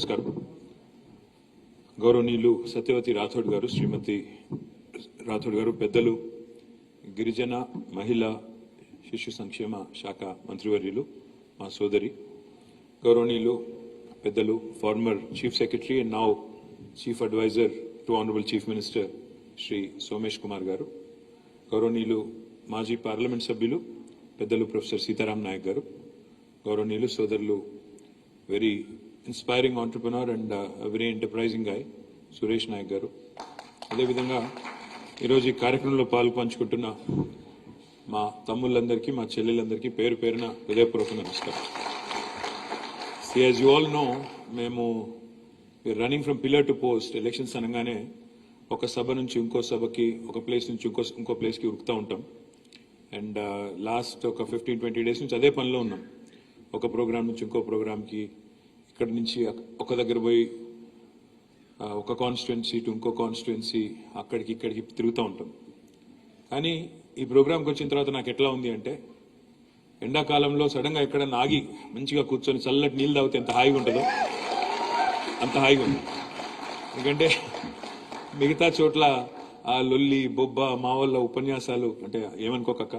నమస్కారం. గౌరవనీయులు సత్యవతి రాథోడ్ గారు, శ్రీమతి రాథోడ్ గారు, పెద్దలు, గిరిజన మహిళా శిశు సంక్షేమ శాఖ మంత్రివర్యులు, మా సోదరి గౌరవనీయులు పెద్దలు, former chief secretary and now chief advisor to honourable chief minister Shri Somesh Kumar garu, గౌరవనీయులు మాజీ పార్లమెంట్ సభ్యులు పెద్దలు ప్రొఫెసర్ సీతారాం నాయక్ గారు, గౌరవనీయులు సోదరులు very inspiring entrepreneur and very enterprising guy Suresh Nayak garu, అదేవిధంగా ఈరోజు ఈ కార్యక్రమంలో పాలు పంచుకుంటున్న మా తమ్ముళ్ళందరికీ, మా చెల్లెలందరికీ పేరు పేరున హృదయపూర్వక నమస్కారం. యాజ్ యూ ఆల్ నో, మేము running from pillar to post. Elections అనగానే ఒక సభ నుంచి ఇంకో సభకి, ఒక ప్లేస్ నుంచి ఇంకో ప్లేస్కి ఉరుకుతూ ఉంటాం. అండ్ లాస్ట్ ఒక 15-20 డేస్ నుంచి అదే పనిలో ఉన్నాం. ఒక ప్రోగ్రామ్ నుంచి ఇంకో ప్రోగ్రామ్కి, ఇక్కడి నుంచి ఒక దగ్గర పోయి ఒక కాన్స్టిట్యున్సీ టు ఇంకో కాన్స్టిట్యున్సీ, అక్కడికి ఇక్కడికి తిరుగుతూ ఉంటాం. కానీ ఈ ప్రోగ్రాంకి వచ్చిన తర్వాత నాకు ఎట్లా ఉంది అంటే, ఎండాకాలంలో సడన్గా ఎక్కడన్నా ఆగి మంచిగా కూర్చొని చల్లటి నీళ్ళు తాగితే ఎంత హాయిగా ఉంటుందో అంత హాయిగా ఉంది. ఎందుకంటే మిగతా చోట్ల ఆ లొల్లి బొబ్బ, మా వాళ్ళ ఉపన్యాసాలు, అంటే ఏమనుకోకక్క,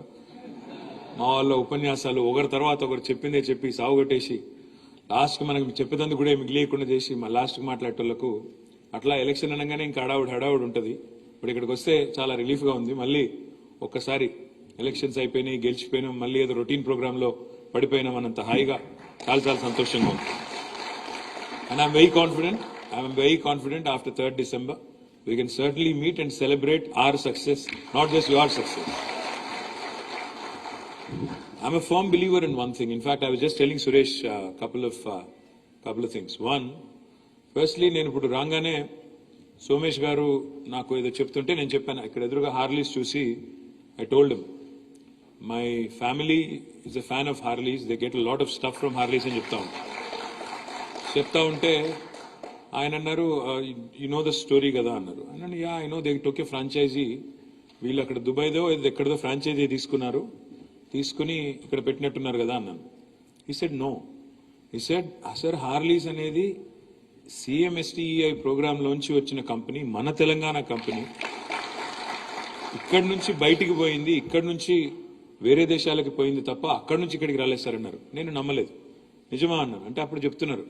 మా వాళ్ళ ఉపన్యాసాలు ఒకరి తర్వాత ఒకరు చెప్పిందే చెప్పి సాగుగొట్టేసి లాస్ట్కి మనకి చెప్పేదందుకు కూడా మిగిలియకుండా చేసి మా లాస్ట్కి మాట్లాడేటోళ్లకు అట్లా ఎలక్షన్ అనగానే ఇంకా హడావుడు ఉంటుంది. ఇప్పుడు ఇక్కడికి వస్తే చాలా రిలీఫ్గా ఉంది. మళ్ళీ ఒక్కసారి ఎలక్షన్స్ అయిపోయినాయి, గెలిచిపోయినాం, మళ్ళీ ఏదో రొటీన్ ప్రోగ్రాంలో పడిపోయినాం అన్నంత హాయిగా చాలా సంతోషంగా ఉంది. And I'm very confident after 3rd December we can certainly meet and celebrate our success, not just your success. I'm a firm believer in one thing. In fact, I was just telling Suresh couple of things. One, firstly, నేను ఇప్పుడు రాగానే సోమేష్ గారు నాకు ఏదో చెప్తుంటే నేను చెప్పాను, ఇక్కడ ఎదురుగా హార్లీస్ చూసి I told him my family is a fan of Harleys. They get a lot of stuff from Harleys అని చెప్తా ఉంటే ఆయన అన్నారు, యు నో ద స్టోరీ కదా అన్నారు. అన్నాను, yeah I know, they took a franchisee. వీళ్ళు అక్కడ దుబాయ్దో ఎక్కడదో ఫ్రాంచైజీ తీసుకుని ఇక్కడ పెట్టినట్టున్నారు కదా అన్నాను. He said no. He said sir, Harley's అనేది CMTV ప్రోగ్రాంలోంచి వచ్చిన కంపెనీ, మన తెలంగాణ కంపెనీ. ఇక్కడి నుంచి బయటికి పోయింది, ఇక్కడి నుంచి వేరే దేశాలకు పోయింది తప్ప అక్కడి నుంచి ఇక్కడికి రాలేదు సార్ అన్నారు. నేను నమ్మలేదు. నిజమా అన్నారు. అంటే అప్పుడు చెప్తున్నారు,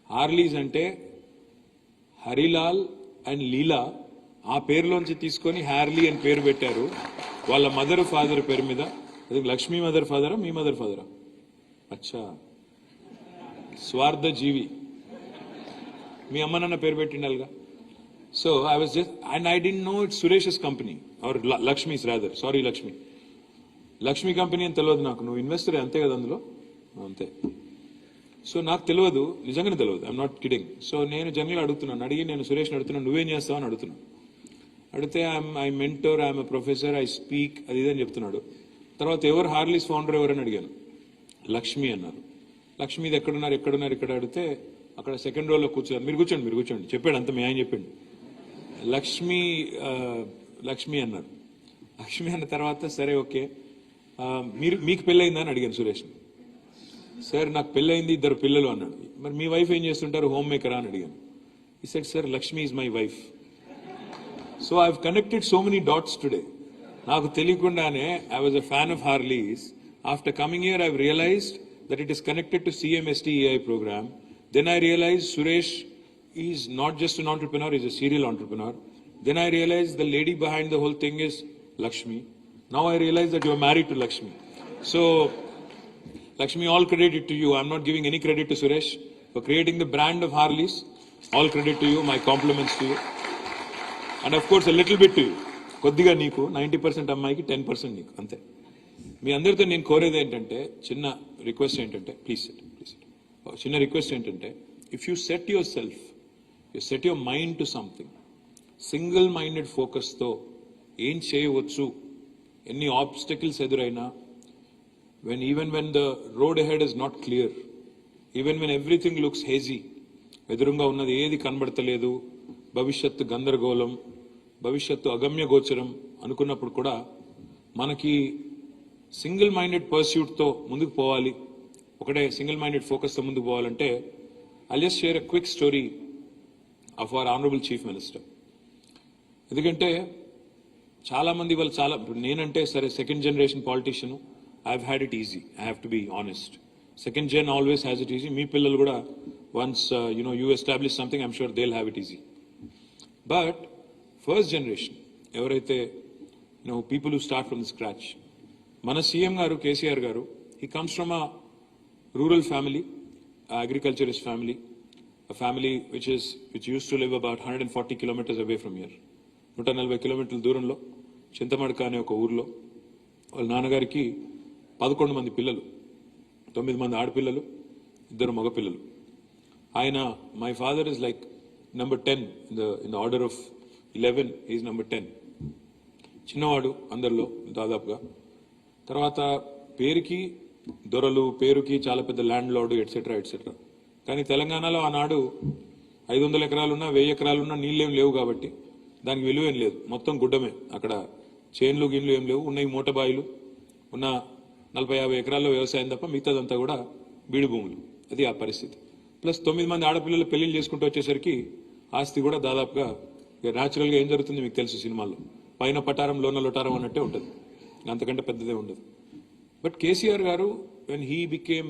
హార్లీస్ అంటే హరిలాల్ అండ్ లీలా ఆ పేరులోంచి తీసుకొని హ్యార్లీ అని పేరు పెట్టారు వాళ్ళ మదర్ ఫాదర్ పేరు మీద. అది లక్ష్మీ మదర్ ఫాదరా, మీ మదర్ ఫాదరా? అచ్చా, స్వార్థ జీవి, మీ అమ్మ నాన్న పేరు పెట్టిండాలిగా. So I was just, and I didn't know it's Suresh company or Lakshmi's rather, sorry Lakshmi company అని తెలియదు నాకు. నువ్వు ఇన్వెస్టర్ అంతే కదా అందులో? అంతే. సో నాకు తెలియదు, నిజంగానే తెలియదు, ఐఎమ్ నాట్ కిడింగ్. సో నేను జనరల్గా అడుగుతున్నాను, నేను సురేష్ని అడుగుతున్నాను, నువ్వేం చేస్తావు అని అడుగుతున్నాను. అడిగితే I mentor, I'm a professor, I speak, అది ఇదని చెప్తున్నాడు. తర్వాత ఎవరు హార్లీస్ ఫౌండర్ ఎవరని అడిగాను. లక్ష్మి అన్నారు. లక్ష్మీది ఎక్కడున్నారు ఇక్కడ అడిగితే అక్కడ సెకండ్ రోలో కూర్చోన్నారు. మీరు కూర్చోండి చెప్పాడు, అంత మీ ఆయన చెప్పండి. లక్ష్మి అన్నారు. లక్ష్మి అన్న తర్వాత సరే ఓకే, మీకు పెళ్ళయిందా అని అడిగాను సురేష్ని. సార్ నాకు పెళ్ళయింది, 2 పిల్లలు అన్నాడు. మరి మీ వైఫ్ ఏం చేస్తుంటారు, హోమ్ మేకరా అని అడిగాను. He said sir, Lakshmi is my wife. So I have connected so many dots today. నాకు తెలియకుండానే I was a fan of Harley's. After coming here I realised that it is connected to CMTV program. Then I realized Suresh is not just an entrepreneur, he's a serial entrepreneur. Then I realized the lady behind the whole thing is Lakshmi. Now I realize that you are married to Lakshmi. So Lakshmi, all credit to you. I'm not giving any credit to Suresh for creating the brand of Harleys. All credit to you. My compliments to you. And of course a little bit to you. కొద్దిగా నీకు 90% అమ్మాయికి 10% నీకు, అంతే. మీ అందరితో నేను కోరేది ఏంటంటే, చిన్న రిక్వెస్ట్ ఏంటంటే, ప్లీజ్ చిన్న రిక్వెస్ట్ ఏంటంటే, if you set your mind to something, single minded ఫోకస్తో ఏం చేయవచ్చు, ఎన్ని ఆబ్స్టకిల్స్ ఎదురైనా, even when the road ahead is not clear, even when everything looks hazy, ఎదురుగా ఉన్నది ఏది కనబడతలేదు, భవిష్యత్తు గందరగోళం, భవిష్యత్తు అగమ్య గోచరం అనుకున్నప్పుడు కూడా మనకి సింగిల్ మైండెడ్ పర్స్యూట్తో ముందుకు పోవాలి, ఒకటే సింగిల్ మైండెడ్ ఫోకస్తో ముందుకు పోవాలంటే I'll just share a quick story of our Honorable Chief Minister. ఎందుకంటే చాలా మంది వాళ్ళు చాలా నేనంటే సరే second generation politician I have had it easy I have to be honest second gen always has it easy మీ పిల్లలు కూడా once you establish something I'm sure they will have it easy but first generation ఎవరైతే people who start from the scratch మన CM గారు కేసీఆర్ గారు he comes from a rural family agriculturist family, a family which used to live about 140 kilometers away from here. 140 కిలోమీటర్ల దూరంలో చింతమడక అనే ఒక ఊర్లో వాళ్ళ నాన్నగారికి 11 మంది పిల్లలు, 9 మంది ఆడపిల్లలు, 2 మగ పిల్లలు. ఆయన my father is like number 10 in the order of 11 is number 10. చిన్నవాడు అందరిలో దాదాపుగా. తర్వాత పేరుకి దొరలు, పేరుకి చాలా పెద్ద ల్యాండ్ లార్డు ఎట్సెట్రా ఎట్సెట్రా. కానీ తెలంగాణలో ఆనాడు 500 ఎకరాలున్నా 1000 ఎకరాలున్నా నీళ్ళేం లేవు కాబట్టి దానికి విలువ ఏం లేదు, మొత్తం గుడ్డమే. అక్కడ చేన్లు గిన్లు ఏం లేవు, ఉన్నాయి మూటబాయిలు, ఉన్న 40-50 ఎకరాల్లో వ్యవసాయం తప్ప మిగతాదంతా కూడా బీడు భూములు. అది ఆ పరిస్థితి. ప్లస్ 9 మంది ఆడపిల్లలు పెళ్లిళ్ళు చేసుకుంటూ వచ్చేసరికి ఆస్తి కూడా దాదాపుగా న్యాచురల్గా ఏం జరుగుతుంది మీకు తెలుసు, సినిమాల్లో పైన పటారం లోన లొటారం అన్నట్టే ఉంటుంది, అంతకంటే పెద్దదే ఉండదు. But KCR garu, when he became,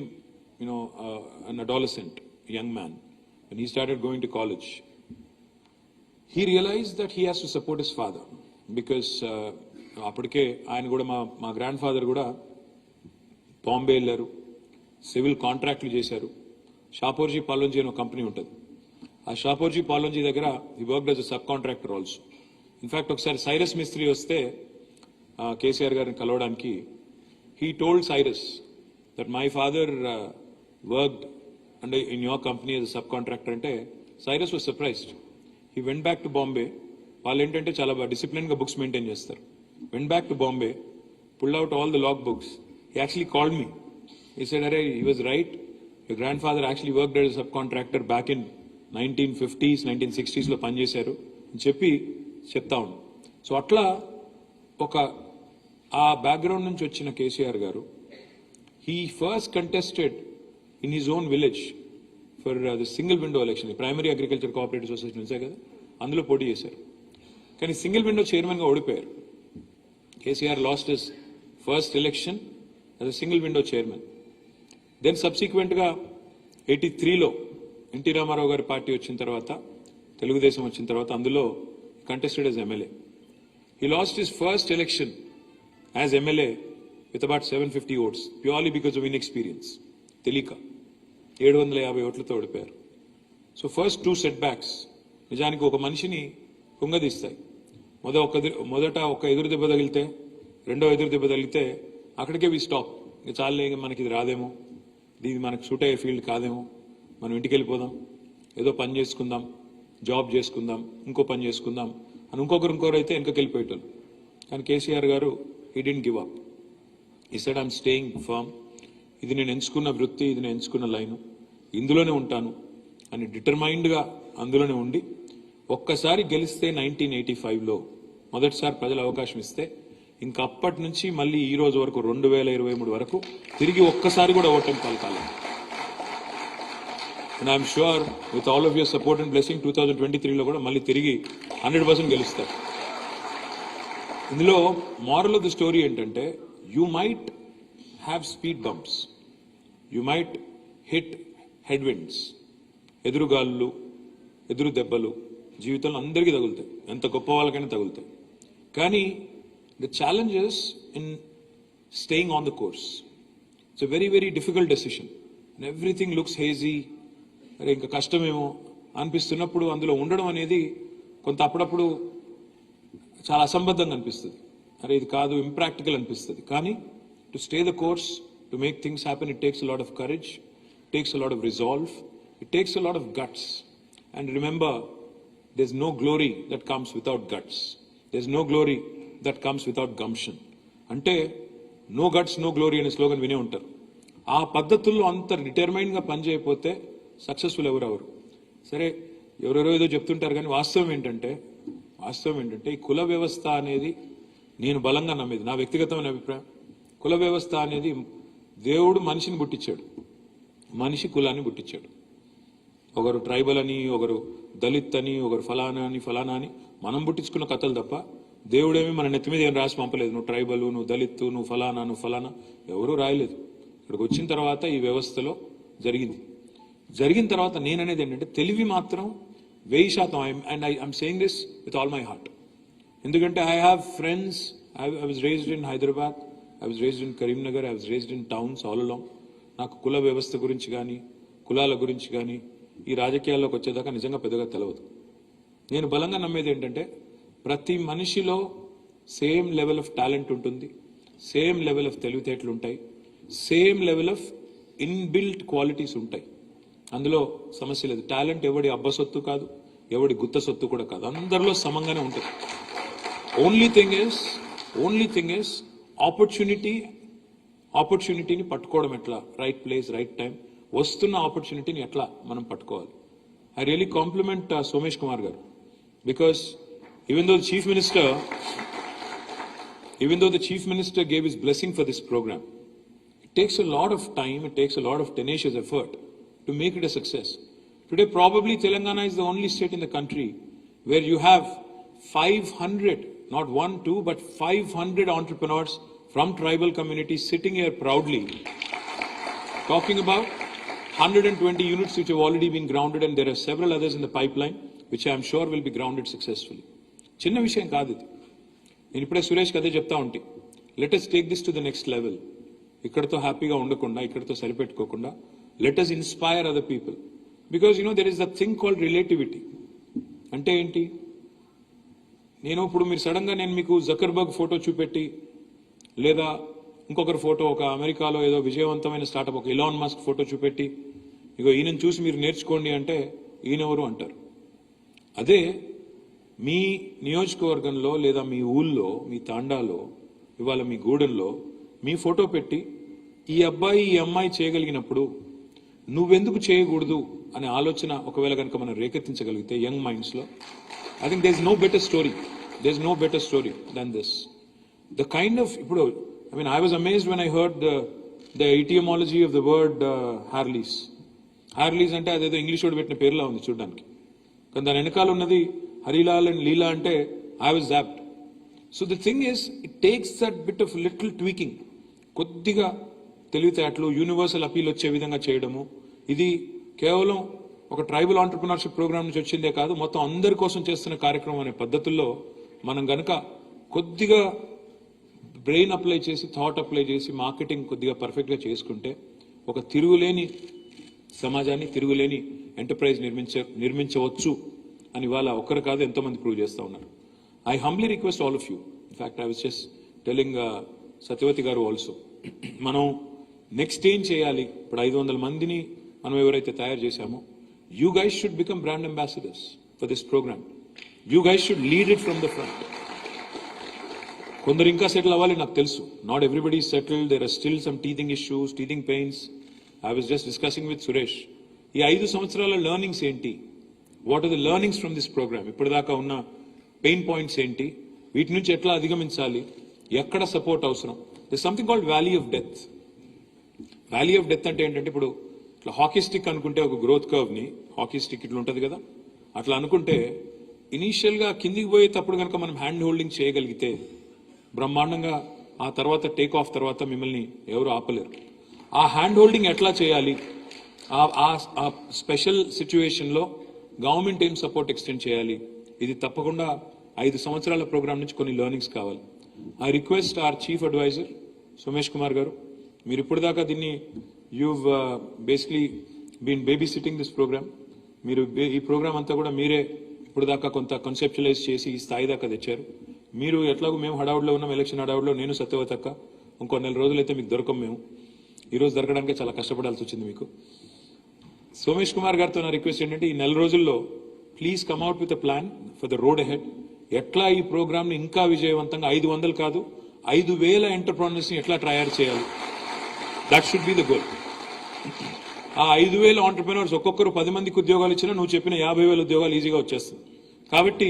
an adolescent, a young man, when he started going to college, he realized that he has to support his father because appadike ayana kuda ma grandfather kuda Bombay ellaru, civil contractlu chesaru. Shaporji Palonji ano company untadi. Aa Shaporji Palonji daggara he worked as a subcontractor also. In fact, okkasari Cyrus Mistry vaste KCR garini kalavaniki he told Cyrus that my father worked in your company as a subcontractor. Ante Cyrus was surprised. He went back to Bombay. వాళ్ళు ఏంటంటే చాలా discipline గా books maintain చేస్తారు. Went back to Bombay, pulled out all the log books. He actually called me. He said, "Arey, he was right. Your grandfather actually worked as a subcontractor back in 1950s, 1960s లో పనిచేశారు" అని చెప్పి చెప్తా ఉన్నాను. So అట్లా ఒక ఆ background నుంచి వచ్చిన కేసీఆర్ గారు he first contested in his own village for the single window election. Primary agriculture cooperative society నుంచే కదా, అందులో పోటీ చేశారు. కానీ సింగిల్ విండో చైర్మన్గా ఓడిపోయారు. KCR lost his first election as a single window chairman. Then సబ్సిక్వెంట్గా 83లో ఎన్టీ రామారావు గారి పార్టీ వచ్చిన తర్వాత, తెలుగుదేశం వచ్చిన తర్వాత అందులో contested as MLA. He lost his first election as MLA with about 750 votes purely because of inexperience. Telika 750 ఓట్లతో ఓడిపోయారు. సో ఫస్ట్ 2 సెట్ బ్యాక్స్ నిజానికి ఒక మనిషిని కుంగదీస్తాయి. మొదట ఒక ఎదురు దెబ్బ తగిలితే, రెండో ఎదురు దెబ్బ తగిలితే అక్కడికే వి స్టాప్. ఇంకా చాలే, మనకి ఇది రాదేమో, ఇది మనకు సూట్ అయ్యే ఫీల్డ్ కాదేమో, మనం ఇంటికి వెళ్ళిపోదాం, ఏదో పని చేసుకుందాం, జాబ్ చేసుకుందాం, ఇంకో పని చేసుకుందాం అని ఇంకొకరు అయితే వెనకకి వెళ్ళిపోయేటోళ్ళు. కానీ కేసీఆర్ గారు he didn't give up. He said, I'm staying firm. ఇది నేను ఎంచుకున్న వృత్తి, ఇది నేను ఎంచుకున్న లైను, ఇందులోనే ఉంటాను అని డిటర్మైన్డ్గా అందులోనే ఉండి ఒక్కసారి గెలిస్తే 1985లో మొదటిసారి ప్రజలు అవకాశం ఇస్తే ఇంకా అప్పటి నుంచి మళ్ళీ ఈ రోజు వరకు 2023 వరకు తిరిగి ఒక్కసారి కూడా ఓటమి పలకాలి. And I'm sure with all of your support and blessing 2023లో కూడా మళ్ళీ తిరిగి 100% గెలుస్తారు. ఇందులో మారల్ ఆఫ్ ది స్టోరీ ఏంటంటే, you might have speed bumps, you might hit head winds, ఎదురుగాళ్ళు, ఎదురు దెబ్బలు జీవితంలో అందరికీ తగులుతాయి, ఎంత గొప్ప వాళ్ళకైనా తగులుతాయి. కానీ the challenges in staying on the course, it's a very very difficult decision. Everything looks hazy, అరే ఇంకా కష్టమేమో అనిపిస్తున్నప్పుడు అందులో ఉండడం అనేది కొంత అప్పుడప్పుడు చాలా అసంబద్ధంగా అనిపిస్తుంది. అరే ఇది కాదు, ఇంప్రాక్టికల్ అనిపిస్తుంది. కానీ to stay the course, to make things happen, it takes a lot of courage, it takes a lot of resolve, it takes a lot of guts. And remember, there is no glory that comes without guts, there is no glory that comes without gumption. అంటే no guts no glory అనే slogan వినే ఉంటారు. ఆ పద్ధతుల్లో అంత డిటర్మైన్గా పనిచేయకపోతే successful ఎవరెవరు. సరే ఎవరెవరో ఏదో చెప్తుంటారు, కానీ వాస్తవం ఏంటంటే ఈ కుల వ్యవస్థ అనేది నేను బలంగా నమ్మేది, నా వ్యక్తిగతమైన అభిప్రాయం. కుల వ్యవస్థ అనేది దేవుడు మనిషిని పుట్టించాడు, మనిషి కులాన్ని పుట్టించాడు. ఒకరు ట్రైబల్ అని, ఒకరు దళిత్ అని, ఒకరు ఫలానా అని మనం పుట్టించుకున్న కథలు తప్ప దేవుడేమి మన నెత్తి మీద ఏం రాసి పంపలేదు. నువ్వు ట్రైబల్, నువ్వు దళిత్, నువ్వు ఫలానా ఎవరూ రాయలేదు. ఇక్కడికి వచ్చిన తర్వాత ఈ వ్యవస్థలో జరిగిన తర్వాత నేననేది ఏంటంటే తెలివి మాత్రం 1000%. And I'm saying this with all my heart. ఎందుకంటే I have friends. I was raised in Hyderabad, I was raised in Karimnagar, I was raised in towns all along. నాకు కుల వ్యవస్థ గురించి కానీ, కులాల గురించి కానీ ఈ రాజకీయాల్లోకి వచ్చేదాకా నిజంగా పెద్దగా తెలియదు. నేను బలంగా నమ్మేది ఏంటంటే ప్రతి మనిషిలో సేమ్ లెవెల్ ఆఫ్ టాలెంట్ ఉంటుంది, సేమ్ లెవెల్ ఆఫ్ తెలివితేటలు ఉంటాయి, same level of inbuilt qualities ఉంటాయి. అందులో సమస్య లేదు. టాలెంట్ ఎవడి అబ్బ సొత్తు కాదు, ఎవడి గుత్త సొత్తు కూడా కాదు, అందరిలో సమంగానే ఉంటుంది. ఓన్లీ థింగ్ ఇస్ ఆపర్చునిటీని పట్టుకోవడం ఎట్లా, రైట్ ప్లేస్ రైట్ టైం, వస్తున్న ఆపర్చునిటీని ఎట్లా మనం పట్టుకోవాలి. I really compliment Somesh Kumar గారు, because even though the chief minister gave his blessing for this program, it takes a lot of time, it takes a lot of tenacious effort to make it a success. Today probably Telangana is the only state in the country where you have 500, not 1, 2, but 500 entrepreneurs from tribal communities sitting here proudly talking about 120 units which have already been grounded, and there are several others in the pipeline which I am sure will be grounded successfully. చిన్న విషయం కాదు ఇది. నేను ఇప్పుడే సురేష్కి అదే చెప్తా ఉంటే, let us take this to the next level. ఇక్కడతో హ్యాపీగా ఉండకుండా, ఇక్కడతో సరిపెట్టుకోకుండా let us inspire other people, because there is a thing called relativity. అంటే ఏంటి? నేను ఇప్పుడు మీరు సడన్ గా నేను మీకు జకర్బర్గ్ ఫోటో చూపెట్టి, లేదా ఇంకొకరి ఫోటో, ఒక అమెరికాలో ఏదో విజయవంతమైన స్టార్టప్ ఒక ఇలాన్ మస్క్ ఫోటో చూపెట్టి, ఇగో ఈయనను చూసి మీరు నేర్చుకోండి అంటే ఈయనెవరు అంటారు. అదే మీ నియోజకవర్గంలో లేదా మీ ఊళ్ళో, మీ తాండాలో, ఇవాళ మీ గూడెంలో మీ ఫోటో పెట్టి ఈ అబ్బాయి ఈ అమ్మాయి చేయగలిగినప్పుడు నువ్వెందుకు చేయకూడదు అనే ఆలోచన ఒకవేళ కనుక మనం రేకెత్తించగలిగితే యంగ్ మైండ్స్ లో, I think there's no better story than this. The kind of, I was amazed when I heard the etymology of the word Harleys. Harleys అంటే అదేదో ఇంగ్లీష్ వర్డ్ పెట్టిన పేరులా ఉంది చూడడానికి, కానీ దాని వెనకాల ఉన్నది హరిలాల్ అండ్ లీలా అంటే I was zapped. So the thing is, it takes that bit of little tweaking, కొద్దిగా తెలివితేటలు, యూనివర్సల్ అపీల్ వచ్చే విధంగా చేయడము. ఇది కేవలం ఒక ట్రైబల్ ఆంటర్ప్రినర్షిప్ ప్రోగ్రామ్ నుంచి వచ్చిందే కాదు, మొత్తం అందరి కోసం చేస్తున్న కార్యక్రమం అనే పద్ధతుల్లో మనం గనక కొద్దిగా బ్రెయిన్ అప్లై చేసి, థాట్ అప్లై చేసి, మార్కెటింగ్ కొద్దిగా పర్ఫెక్ట్ గా చేసుకుంటే ఒక తిరుగులేని సమాజాన్ని, తిరుగులేని ఎంటర్ప్రైజ్ నిర్మించవచ్చు అని వాళ్ళ ఒక్కరు కాదు ఎంతో మంది ప్రూవ్ చేస్తూ ఉన్నారు. I humbly request all of you. In fact I was just telling Satyavathi garu also, మనం నెక్స్ట్ ఏం చేయాలి? ఇప్పుడు 500 మందిని మనం ఎవరైతే తయారు చేశామో, you guys should become brand ambassadors for this program. You guys should lead it from the front. కొందరు ఇంకా సెటిల్ అవ్వాలి, నాకు తెలుసు. Not everybody is settled. There are still some teething issues, teething pains. I was just discussing with Suresh. ఈ 5 సంవత్సరాల learnings ఏంటి? What are the learnings from this program? ఇప్పటిదాకా ఉన్న పెయిన్ పాయింట్స్ ఏంటి? వీటి నుంచి ఎట్లా అధిగమించాలి? ఎక్కడ సపోర్ట్ అవసరం? There's something called valley of death. Valley of death అంటే ఏంటంటే, ఇప్పుడు ఇట్లా హాకీ స్టిక్ అనుకుంటే ఒక గ్రోత్ కర్వ్ ని, హాకీ స్టిక్ ఇట్లా ఉంటది కదా, అట్లా అనుకుంటే ఇనీషియల్ గా కిందికి పోయేటప్పుడు కనుక మనం హ్యాండ్ హోల్డింగ్ చేయగలిగితే బ్రహ్మాండంగా, ఆ తర్వాత టేక్ ఆఫ్ తర్వాత మిమ్మల్ని ఎవరు ఆపలేరు. ఆ హ్యాండ్ హోల్డింగ్ ఎట్లా చేయాలి, ఆ స్పెషల్ సిచ్యువేషన్ లో గవర్నమెంట్ ఏం సపోర్ట్ ఎక్స్టెండ్ చేయాలి, ఇది తప్పకుండా 5 సంవత్సరాల ప్రోగ్రామ్ నుంచి కొన్ని లెర్నింగ్స్ కావాలి. I request our chief advisor Somesh Kumar garu, మీరు ఇప్పటిదాకా దీన్ని you've basically been babysitting this program. మీరు ఈ ప్రోగ్రామ్ అంతా కూడా మీరే ఇప్పుడు దాకా కొంత కన్సెప్చువలైజ్ చేసి ఈ స్థాయి దాకా తెచ్చారు. మీరు ఎట్లాగో మేము హడావుడిలో ఉన్నాం, ఎలక్షన్ హడావుడిలో, నేను సత్యవతక్క, ఇంకో 4 రోజులైతే మీకు దొరకం. మేము ఈరోజు దొరకడానికి చాలా కష్టపడాల్సి వచ్చింది మీకు. సోమేష్ కుమార్ గారితో నా రిక్వెస్ట్ ఏంటంటే, ఈ 4 రోజుల్లో please come out with a plan for the road ahead. ఎట్లా ఈ ప్రోగ్రామ్ ని ఇంకా విజయవంతంగా 500 కాదు 5,000 ఎంటర్ప్రెన్యూర్స్ ని ఎట్లా తయారు చేయాలి, that should be the goal. ఆ 5,000 ఆంటర్ప్రెన్యూర్స్ ఒక్కొక్కరు 10 మందికి ఉద్యోగాలు ఇచ్చినా నువ్వు చెప్పిన 50,000 ఉద్యోగాలు ఈజీగా వచ్చేస్తుంది. కాబట్టి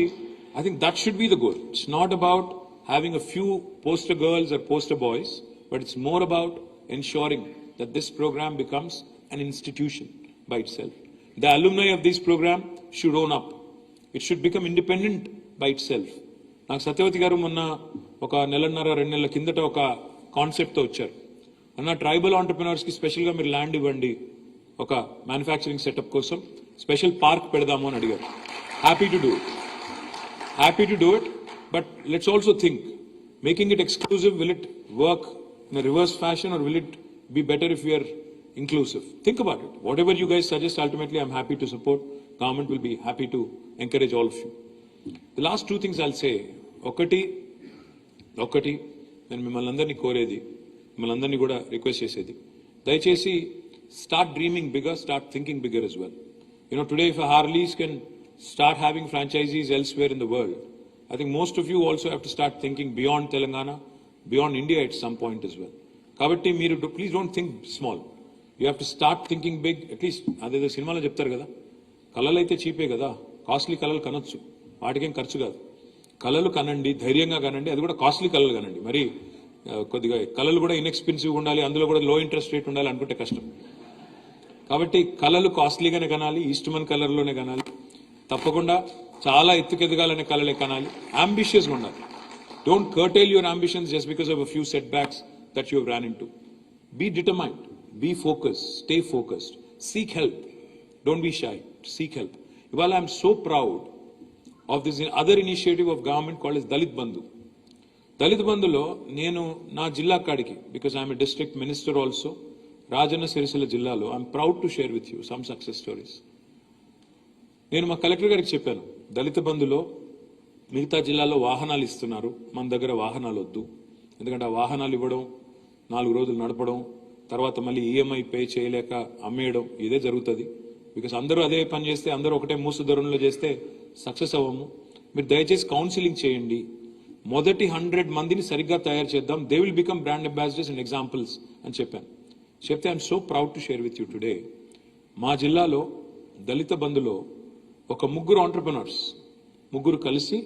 I think that should be the goal. It's not about having a few poster girls or poster boys, but it's more about ensuring that this program becomes an institution by itself. The alumni of this program should own up. It should become independent by itself. నాకు సత్యవతి గారు మొన్న ఒక నెలన్నర 2 నెలల కిందట ఒక కాన్సెప్ట్తో వచ్చారు. అన్న ట్రైబల్ ఆంటర్ప్రినర్స్కి స్పెషల్గా మీరు ల్యాండ్ ఇవ్వండి, ఒక మ్యానుఫ్యాక్చరింగ్ సెటప్ కోసం స్పెషల్ పార్క్ పెడదాము అని అడిగారు. Happy to do it, but let's also think, making it exclusive, will it work in a reverse fashion or will it be better if we are inclusive? Think about it. Whatever you guys suggest, ultimately I'm happy to support. Government will be happy to encourage all of you. The last 2 things I'll say. ఒకటి నేను మిమ్మల్ని అందరినీ కోరేది, మిమ్మల్ని అందరినీ కూడా request చేసేది, దయచేసి start dreaming bigger, start thinking bigger as well. You know, today if a Harleys can start having franchisees elsewhere in the world, I think most of you also have to start thinking beyond Telangana, beyond India at some point as well. Kabatti meeru please don't think small. You have to start thinking big. At least adedo సినిమాలో చెప్తారు కదా, కళలు అయితే చీపే కదా, costly కళలు కనొచ్చు, వాటికేం ఖర్చు కాదు. కళలు కనండి, ధైర్యంగా కనండి, అది కూడా కాస్ట్లీ కళలు కనండి. మరి కొద్దిగా కళలు కూడా ఇన్ఎక్స్పెన్సివ్ ఉండాలి, అందులో కూడా లో ఇంట్రెస్ట్ రేట్ ఉండాలి అనుకుంటే కష్టం. కాబట్టి కళలు కాస్ట్లీగానే కనాలి, ఈస్ట్మన్ కలర్లోనే కనాలి, తప్పకుండా చాలా ఎత్తుకెదగాలనే కళలే కనాలి, అంబిషియస్గా ఉండాలి. Don't curtail your ambitions just because of a few setbacks that you have ran into. Be determined, be focused, stay focused, seek help. Don't be shy, seek help. Well, I'm so proud of this other initiative of government called as Dalit Bandhu. Dalit Bandhulo, nenu na jilla kadiki, because I'm a district minister also, Rajanna Sirisila Jillalo, I'm proud to share with you some success stories. Nenu ma collector gariki cheppanu, Dalit Bandhulo మిగతా జిల్లాలో వాహనాలు ఇస్తున్నారు, మన దగ్గర వాహనాలు వద్దు, ఎందుకంటే ఆ వాహనాలు ఇవ్వడం, 4 రోజులు నడపడం, తర్వాత మళ్ళీ ఈఎంఐ పే చేయలేక అమ్మేయడం, ఇదే జరుగుతుంది. బికాస్ అందరూ అదే పని చేస్తే, అందరూ ఒకటే మూసు ధోరణిలో చేస్తే సక్సెస్ అవ్వము. మీరు దయచేసి కౌన్సిలింగ్ చేయండి, మొదటి 100 మందిని సరిగ్గా తయారు చేద్దాం, they will become brand ambassadors and examples అని చెప్పాను. చెప్తే I'm so proud to share with you today, మా జిల్లాలో దళిత బంధులో ఒక 3 ఆంటర్ప్రినర్స్, 3 కలిసి,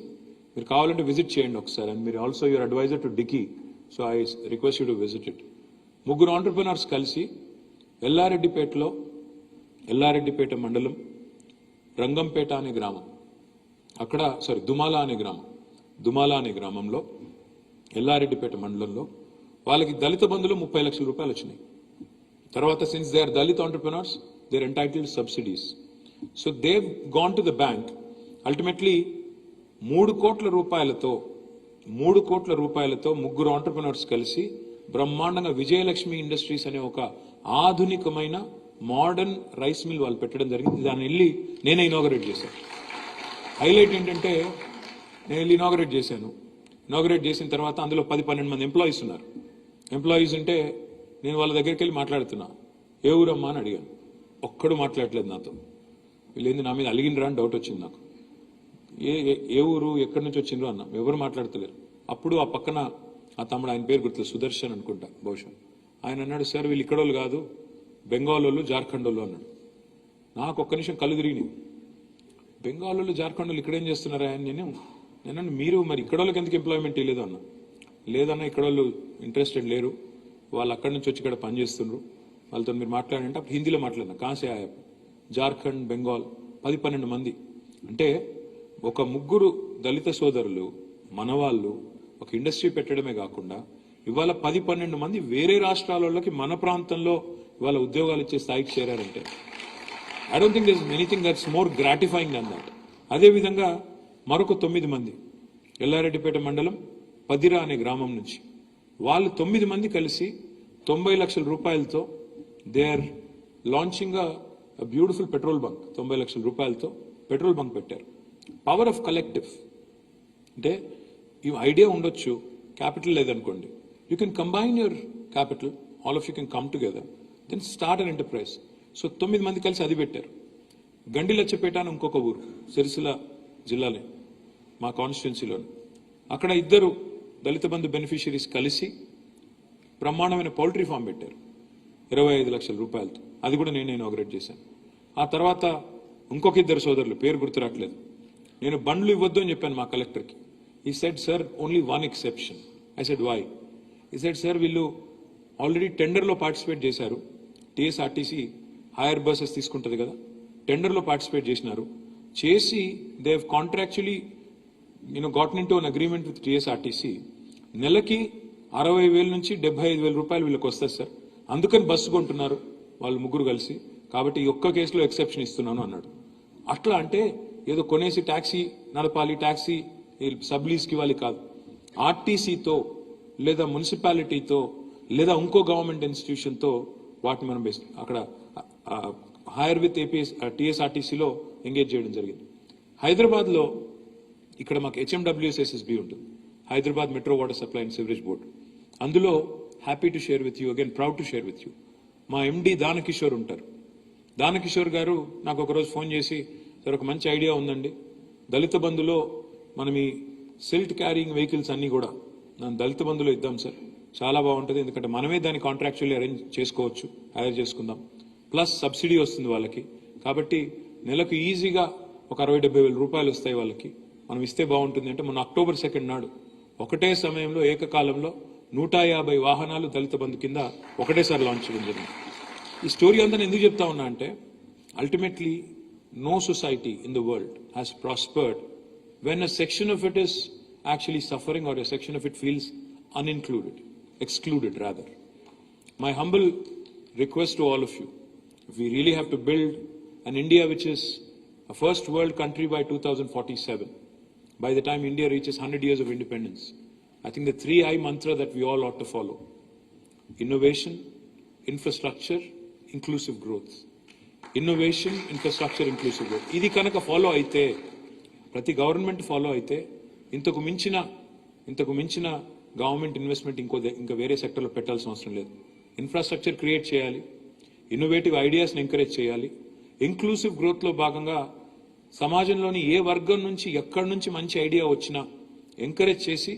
మీరు కావాలంటే విజిట్ చేయండి ఒకసారి, అండ్ మీరు also your advisor to DICCI, so I request you to visit it. 3 entrepreneurs కలిసి ఎల్లారెడ్డిపేట మండలం రంగంపేట అనే గ్రామం, అక్కడ దుమాల అనే గ్రామంలో, ఎల్లారెడ్డిపేట మండలంలో వాళ్ళకి దళిత బంధులో 30 లక్షల రూపాయలు వచ్చినాయి. తర్వాత since they are Dalit entrepreneurs, they are entitled subsidies. So they gone to the bank. Ultimately 3 కోట్ల రూపాయలతో 3 ఆంటర్ప్రినర్స్ కలిసి బ్రహ్మాండంగా విజయలక్ష్మి ఇండస్ట్రీస్ అనే ఒక ఆధునికమైన మోడర్న్ రైస్ మిల్ వాళ్ళు పెట్టడం జరిగింది. దాన్ని వెళ్ళి నేనే ఇనాగరేట్ చేశాను. హైలైట్ ఏంటంటే, నేను వెళ్ళి ఇనాగరేట్ చేసిన తర్వాత అందులో 10-12 మంది ఎంప్లాయీస్ ఉన్నారు. ఎంప్లాయీస్ అంటే నేను వాళ్ళ దగ్గరికి వెళ్ళి మాట్లాడుతున్నా, ఏ ఊరమ్మా అని అడిగాను. ఒక్కడు మాట్లాడలేదు నాతో. వీళ్ళేంది నా మీద అలిగినరా అని డౌట్ వచ్చింది నాకు. ఏ ఊరు, ఎక్కడి నుంచి వచ్చిండ్రు అన్న, ఎవరు మాట్లాడతలేరు. అప్పుడు ఆ పక్కన ఆ తమ్ముడు, ఆయన పేరు గుర్తులేదు, సుదర్శన్ అనుకుంటా బహుశా, ఆయన అన్నాడు, సార్ వీళ్ళు ఇక్కడోళ్ళు కాదు, బెంగాల్ వాళ్ళు, జార్ఖండ్ వాళ్ళు అన్నాడు. నాకు ఒక్క నిమిషం కళ్ళు తిరిగినాయి. బెంగాల్ వాళ్ళు, జార్ఖండ్ వాళ్ళు ఇక్కడేం చేస్తున్నారా ఆయన? నేను మీరు మరి ఇక్కడ వాళ్ళకి ఎందుకు ఎంప్లాయ్మెంట్ ఇవ్వలేదు అన్న. లేదన్నా, ఇక్కడ వాళ్ళు ఇంట్రెస్టెడ్ లేరు, వాళ్ళు అక్కడి నుంచి వచ్చి ఇక్కడ పనిచేస్తున్నారు, వాళ్ళతో మీరు మాట్లాడంటే అప్పుడు హిందీలో మాట్లాడినా. కాసే ఆయా జార్ఖండ్, బెంగాల్ 10-12 మంది. అంటే ఒక 3 దళిత సోదరులు మనవాళ్ళు ఒక ఇండస్ట్రీ పెట్టడమే కాకుండా ఇవాళ 10-12 మంది వేరే రాష్ట్రాలకి మన ప్రాంతంలో ఇవాళ ఉద్యోగాలు ఇచ్చే స్థాయికి చేరారంటే, I don't think there is anything that's more gratifying than that. అదేవిధంగా మరొక 9 మంది ఎల్లారెడ్డిపేట మండలం పదిరా అనే గ్రామం నుంచి, వాళ్ళు 9 మంది కలిసి 90 లక్షల రూపాయలతో they are launching beautiful petrol bunk. 90 లక్షల రూపాయలతో పెట్రోల్ బంక్ పెట్టారు. పవర్ ఆఫ్ కలెక్టివ్ అంటే, ఈ ఐడియా ఉండొచ్చు, క్యాపిటల్ లేదనుకోండి, you can combine your capital, all of you can come together, then start an enterprise. So 9 మంది కలిసి అది పెట్టారు. గండిలచ్చపేట అని ఇంకొక ఊరు సిరిసిల్ల జిల్లాలో, మా కాన్స్టిట్యున్సీలో, అక్కడ 2 దళిత బంధు బెనిఫిషియరీస్ కలిసి బ్రహ్మాండమైన పౌల్ట్రీ ఫామ్ పెట్టారు 25 లక్షల రూపాయలతో. అది కూడా నేను ఇనాగరేట్ చేశాను. ఆ తర్వాత ఇంకొక 2 సోదరులు, పేరు గుర్తురాట్లేదు, నేను బండ్లు ఇవ్వద్దు అని చెప్పాను మా కలెక్టర్కి. He said, sir only 1 exception. I said why? He said, sir వీళ్ళు ఆల్రెడీ టెండర్లో పార్టిసిపేట్ చేశారు, టీఎస్ఆర్టీసీ హైర్ బస్సెస్ తీసుకుంటుంది కదా, టెండర్లో పార్టిసిపేట్ చేసినారు. చేసి they have contractually gotten in to an agreement with TSRTC. నెలకి 60,000 నుంచి 75,000 రూపాయలు వీళ్ళకి వస్తుంది సార్. అందుకని బస్సు కొంటున్నారు వాళ్ళు ముగ్గురు కలిసి. కాబట్టి ఈ ఒక్క కేసులో ఎక్సెప్షన్ ఇస్తున్నాను అన్నాడు. అట్లా అంటే ఏదో కొనేసి ట్యాక్సీ నడపాలి, ట్యాక్సీ సబ్లీస్కి ఇవ్వాలి కాదు. ఆర్టీసీతో లేదా మున్సిపాలిటీతో లేదా ఇంకో గవర్నమెంట్ ఇన్స్టిట్యూషన్తో వాటిని మనం అక్కడ హైర్ విత్ టీఎస్ఆర్టీసీలో ఎంగేజ్ చేయడం జరిగింది. హైదరాబాద్లో ఇక్కడ మాకు HMWSSB ఉంటుంది, Hyderabad metro water supply and sewerage board. అందులో happy to share with you, again proud to share with you, మా MD దానకిషోర్ ఉంటారు. దానకిషోర్ గారు నాకు ఒకరోజు ఫోన్ చేసి, సార్ ఒక మంచి ఐడియా ఉందండి, దళిత బంధులో మనం ఈ సిల్ట్ క్యారింగ్ వెహికల్స్ అన్నీ కూడా దళిత బంధులో ఇద్దాం సార్, చాలా బాగుంటుంది, ఎందుకంటే మనమే దాన్ని కాంట్రాక్చువల్లీ అరేంజ్ చేసుకోవచ్చు, హైర్ చేసుకుందాం, ప్లస్ సబ్సిడీ వస్తుంది వాళ్ళకి. కాబట్టి నెలకు ఈజీగా ఒక 60,000-70,000 రూపాయలు వస్తాయి వాళ్ళకి, మనం ఇస్తే బాగుంటుంది అంటే మొన్న October 2 నాడు ఒకటే సమయంలో ఏకకాలంలో 150 వాహనాలు దళిత బంధు కింద ఒకటేసారి లాంచ్ చేయడం జరిగింది. ఈ స్టోరీ అంతా ఎందుకు చెప్తా ఉన్నా అంటే, ultimately no society in the world has prospered when a section of it is actually suffering or a section of it feels excluded rather. My humble request to all of you, if we really have to build an India which is a first world country by 2047, by the time India reaches 100 years of independence, I think the 3I mantra that we all ought to follow: innovation, infrastructure, inclusive growth. Innovation, infrastructure, inclusive growth. ఇది కనుక follow అయితే, ప్రతి government follow అయితే, ఇంతకు మించిన government investment ఇంకా వేరే సెక్టర్లో పెట్టాల్సిన అవసరం లేదు. ఇన్ఫ్రాస్ట్రక్చర్ క్రియేట్ చేయాలి, ఇన్నోవేటివ్ ఐడియాస్ని ఎంకరేజ్ చేయాలి, ఇంక్లూసివ్ గ్రోత్లో భాగంగా సమాజంలోని ఏ వర్గం నుంచి ఎక్కడి నుంచి మంచి ఐడియా వచ్చినా ఎంకరేజ్ చేసి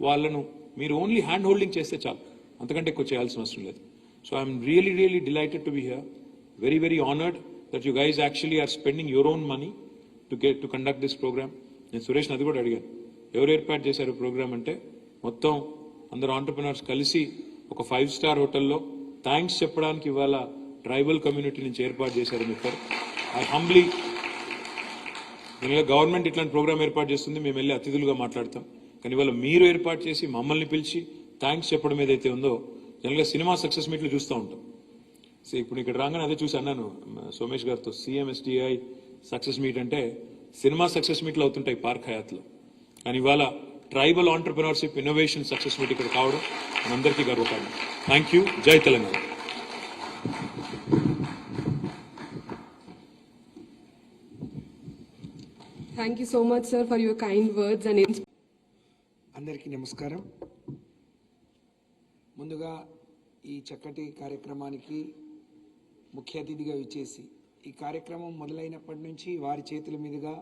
వాళ్ళను మీరు ఓన్లీ హ్యాండ్ హోల్డింగ్ చేస్తే చాలు, అంతకంటే ఎక్కువ చేయాల్సిన అవసరం లేదు. So I'm really delighted to be here, very honoured that you guys actually are spending your own money to conduct this program. నేను సురేష్ అది కూడా అడిగాను, ఎవరు ఏర్పాటు చేశారు ప్రోగ్రామ్ అంటే, మొత్తం అందరు ఆంటర్ప్రినర్స్ కలిసి ఒక 5-star హోటల్లో థ్యాంక్స్ చెప్పడానికి ఇవాళ ట్రైబల్ కమ్యూనిటీ నుంచి ఏర్పాటు చేశారు మిత్రులు. ఐ హంబ్లీ, గవర్నమెంట్ ఇట్లాంటి ప్రోగ్రామ్ ఏర్పాటు చేస్తుంది, మేము వెళ్ళి అతిథులుగా మాట్లాడతాం, కానీ ఇవాళ మీరు ఏర్పాటు చేసి మమ్మల్ని పిలిచి థ్యాంక్స్ చెప్పడం ఏదైతే ఉందో, జనరల్గా సినిమా సక్సెస్ మీట్లు చూస్తూ ఉంటాం. సో ఇప్పుడు ఇక్కడ రాగానే అదే చూసి అన్నాను సోమేష్ గారితో, CMSTI సక్సెస్ మీట్ అంటే సినిమా సక్సెస్ మీట్లు అవుతుంటాయి పార్క్ హయాత్లో, కానీ ఇవాళ tribal entrepreneurship innovation success meet ఇక్కడ కావడం మనందరికీ గర్వకారణం. Thank you. జై Telangana. Thank you so much, sir, for your kind words and అందరికీ నమస్కారం. ముందుగా ఈ చక్కటి కార్యక్రమానికి ముఖ్య అతిథిగా విచ్చేసి ఈ కార్యక్రమం మొదలైనప్పటి నుంచి వారి చేతుల మీదుగా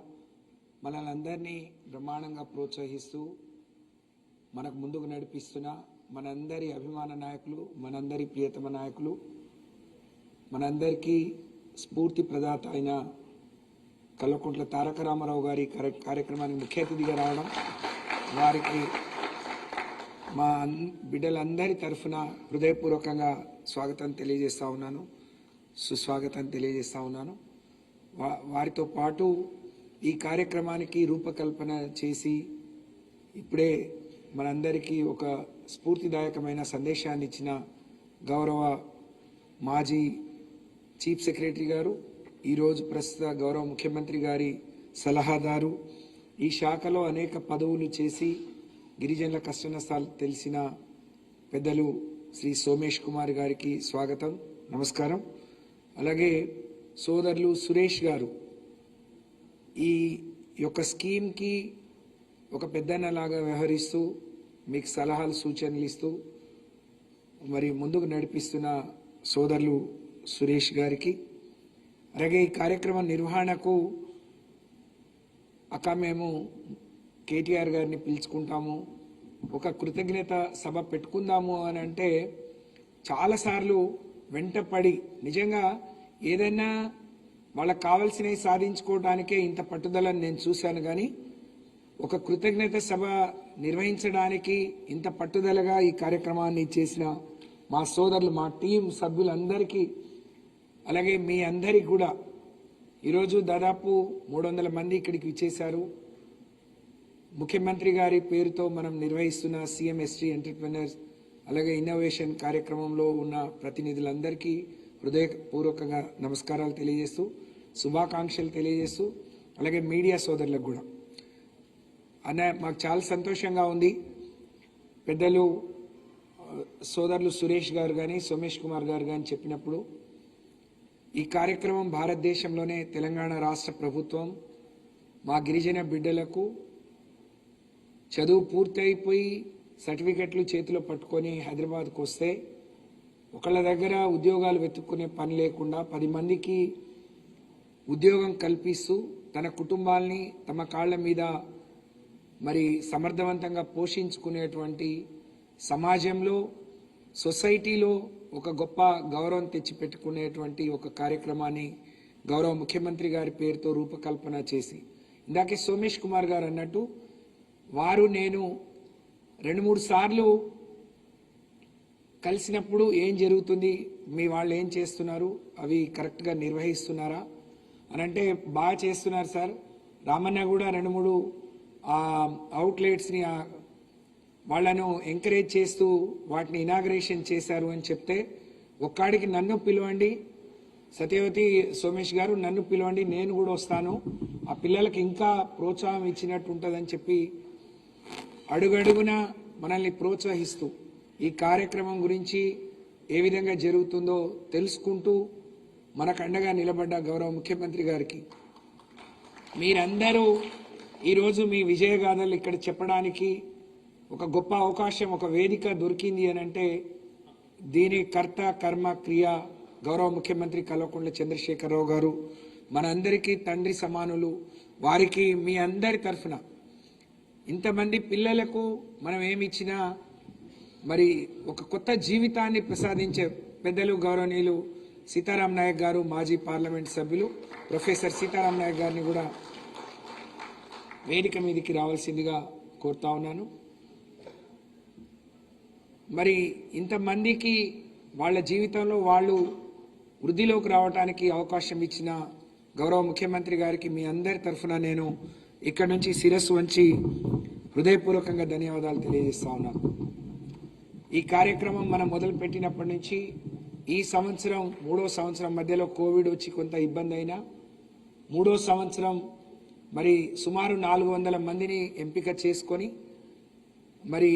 మనల్ని అందరినీ బ్రహ్మాండంగా ప్రోత్సహిస్తూ మనకు ముందుకు నడిపిస్తున్న మనందరి అభిమాన నాయకులు, మనందరి ప్రియతమ నాయకులు, మనందరికీ స్ఫూర్తి ప్రదాత అయిన కల్వకుంట్ల తారక రామారావు గారి కార్యక్రమానికి ముఖ్య అతిథిగా రావడం, వారికి మా బిడ్డలందరి తరఫున హృదయపూర్వకంగా స్వాగతం తెలియజేస్తా ఉన్నాను, సుస్వాగతం తెలియజేస్తా ఉన్నాను. వారితో పాటు ఈ కార్యక్రమానికి రూపకల్పన చేసి ఇప్పుడే మనందరికీ ఒక స్ఫూర్తిదాయకమైన సందేశాన్ని ఇచ్చిన గౌరవ మాజీ చీఫ్ సెక్రటరీ గారు, ఈరోజు ప్రస్తుత గౌరవ ముఖ్యమంత్రి గారి సలహాదారు, ఈ శాఖలో అనేక పదవులు చేసి గిరిజనుల కష్ట నష్టాలు తెలిసిన పెద్దలు శ్రీ సోమేష్ కుమార్ గారికి స్వాగతం, నమస్కారం. అలాగే సోదరులు సురేష్ గారు ఈ యొక్క స్కీమ్కి ఒక పెద్దన్నలాగా వ్యవహరిస్తూ మీకు సలహాలు సూచనలు ఇస్తూ మరి ముందుకు నడిపిస్తున్న సోదరులు సురేష్ గారికి, అలాగే ఈ కార్యక్రమం నిర్వహణకు మేము కేటీఆర్ గారిని పిలుచుకుంటాము, ఒక కృతజ్ఞత సభ పెట్టుకుందాము అని అంటే చాలాసార్లు వెంటపడి, నిజంగా ఏదైనా వాళ్ళకి కావాల్సినవి సాధించుకోవడానికే ఇంత పట్టుదలని నేను చూశాను, కానీ ఒక కృతజ్ఞత సభ నిర్వహించడానికి ఇంత పట్టుదలగా ఈ కార్యక్రమాన్ని చేసిన మా సోదరులు, మా టీం సభ్యులందరికీ, అలాగే మీ అందరికీ కూడా ఈరోజు దాదాపు 300 మంది ఇక్కడికి విచ్చేశారు. ముఖ్యమంత్రి గారి పేరుతో మనం నిర్వహిస్తున్న CMST ఎంటర్‌ప్రెన్యూర్స్ అలాగే ఇన్నోవేషన్ కార్యక్రమంలో ఉన్న ప్రతినిధులందరికీ హృదయపూర్వకంగా నమస్కారాలు తెలియజేస్తూ, శుభాకాంక్షలు తెలియజేస్తూ, అలాగే మీడియా సోదరులకు కూడా మాకు చాలా సంతోషంగా ఉంది. పెద్దలు సోదరులు సురేష్ గారు కానీ సోమేష్ కుమార్ గారు కానీ చెప్పినప్పుడు ఈ కార్యక్రమం భారతదేశంలోనే తెలంగాణ రాష్ట్ర ప్రభుత్వం మా గిరిజన బిడ్డలకు చదువు పూర్తయిపోయి సర్టిఫికెట్లు చేతిలో పట్టుకొని హైదరాబాద్కు వస్తే ఒకళ్ళ దగ్గర ఉద్యోగాలు వెతుక్కునే పని లేకుండా 10 మందికి ఉద్యోగం కల్పిస్తూ తన కుటుంబాల్ని తమ కాళ్ళ మీద మరి సమర్థవంతంగా పోషించుకునేటువంటి సమాజంలో సొసైటీలో ఒక గొప్ప గౌరవం తెచ్చిపెట్టుకునేటువంటి ఒక కార్యక్రమాన్ని గౌరవ ముఖ్యమంత్రి గారి పేరుతో రూపకల్పన చేసి, ఇందాకే సోమేష్ కుమార్ గారు అన్నట్టు వారు నేను 2-3 సార్లు కలిసినప్పుడు ఏం జరుగుతుంది, మీ వాళ్ళు ఏం చేస్తున్నారు, అవి కరెక్ట్గా నిర్వహిస్తున్నారా అని అంటే బాగా చేస్తున్నారు సార్. రామన్న కూడా 2-3 అవుట్లెట్స్ని వాళ్లను ఎంకరేజ్ చేస్తూ వాటిని ఇనాగ్రేషన్ చేశారు అని చెప్తే, ఒక్కడికి నన్ను పిలవండి సత్యవతి సోమేష్ గారు, నన్ను పిలవండి, నేను కూడా వస్తాను, ఆ పిల్లలకి ఇంకా ప్రోత్సాహం ఇచ్చినట్టు ఉంటుందని చెప్పి అడుగడుగున మనల్ని ప్రోత్సహిస్తూ ఈ కార్యక్రమం గురించి ఏ విధంగా జరుగుతుందో తెలుసుకుంటూ మనకు అండగా నిలబడ్డ గౌరవ ముఖ్యమంత్రి గారికి మీరందరూ ఈరోజు మీ విజయగాథలు ఇక్కడ చెప్పడానికి ఒక గొప్ప అవకాశం, ఒక వేదిక దొరికింది అని అంటే దీని కర్త కర్మ క్రియ గౌరవ ముఖ్యమంత్రి కల్వకుంట్ల చంద్రశేఖరరావు గారు, మనందరికీ తండ్రి సమానులు. వారికి మీ అందరి తరఫున ఇంతమంది పిల్లలకు మనం ఏమిచ్చినా మరి ఒక కొత్త జీవితాన్ని ప్రసాదించే పెద్దలు గౌరవనీయులు సీతారాం నాయక్ గారు, మాజీ పార్లమెంట్ సభ్యులు ప్రొఫెసర్ సీతారాం నాయక్ గారిని కూడా వేదిక మీదకి రావాల్సిందిగా కోరుతా ఉన్నాను. మరి ఇంతమందికి వాళ్ళ జీవితంలో వాళ్ళు వృద్ధిలోకి రావడానికి అవకాశం ఇచ్చిన గౌరవ ముఖ్యమంత్రి గారికి మీ అందరి తరఫున నేను ఇక్కడ నుంచి శిరస్సు వంచి హృదయపూర్వకంగా ధన్యవాదాలు తెలియజేస్తా ఉన్నాను. ఈ కార్యక్రమం మనం మొదలుపెట్టినప్పటి నుంచి ఈ సంవత్సరం 3వ సంవత్సరం మధ్యలో కోవిడ్ వచ్చి కొంత ఇబ్బంది అయినా 3వ సంవత్సరం మరి సుమారు 400 మందిని ఎంపిక చేసుకొని మరి